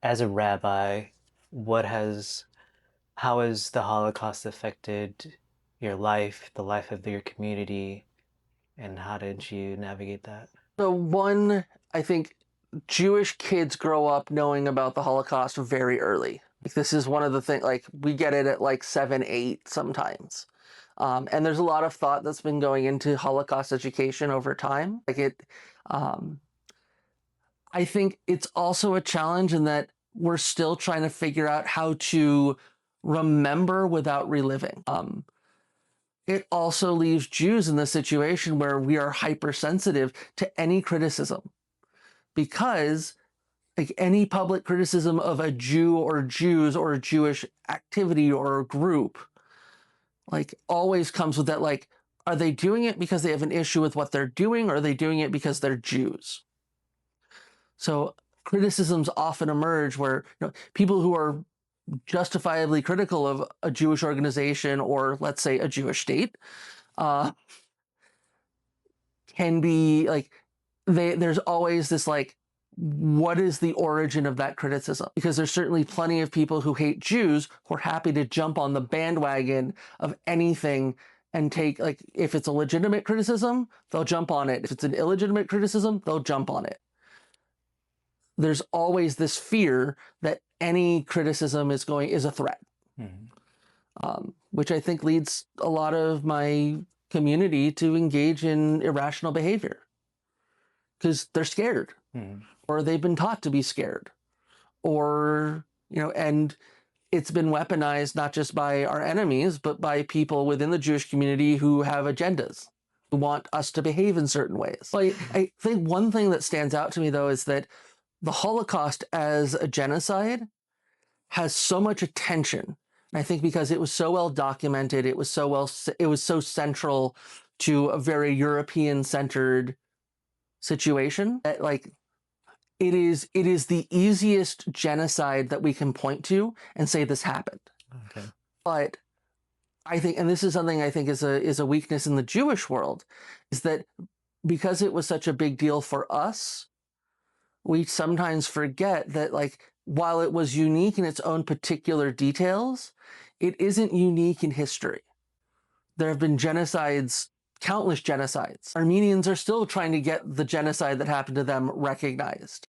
as a rabbi, what has how has the Holocaust affected your life, the life of your community, and how did you navigate that? So one, I think Jewish kids grow up knowing about the Holocaust very early. Like this is one of the things, like we get it at like 7, 8 sometimes. And there's a lot of thought that's been going into Holocaust education over time. Um, I think it's also a challenge in that we're still trying to figure out how to remember without reliving. It also leaves Jews in the situation where we are hypersensitive to any criticism because like any public criticism of a Jew or Jews or a Jewish activity or group like always comes with that like, are they doing it because they have an issue with what they're doing, or are they doing it because they're Jews? So criticisms often emerge where people who are justifiably critical of a Jewish organization or let's say a Jewish state uh, can be like there's always this like, what is the origin of that criticism? Because there's certainly plenty of people who hate Jews who are happy to jump on the bandwagon of anything and take, like, if it's a legitimate criticism, they'll jump on it. If it's an illegitimate criticism, they'll jump on it. There's always this fear that any criticism is a threat, which I think leads a lot of my community to engage in irrational behavior because they're scared. Or they've been taught to be scared, or, and it's been weaponized not just by our enemies, but by people within the Jewish community who have agendas, who want us to behave in certain ways. So I think one thing that stands out to me, though, is that the Holocaust as a genocide has so much attention. And I think because it was so well documented, it was so central to a very European-centered situation that, like, it is the easiest genocide that we can point to and say this happened. Okay. But I think, and this is something I think is a weakness in the Jewish world, is that because it was such a big deal for us, we sometimes forget that, like, while it was unique in its own particular details, it isn't unique in history. There have been genocides, countless genocides. Armenians are still trying to get the genocide that happened to them recognized.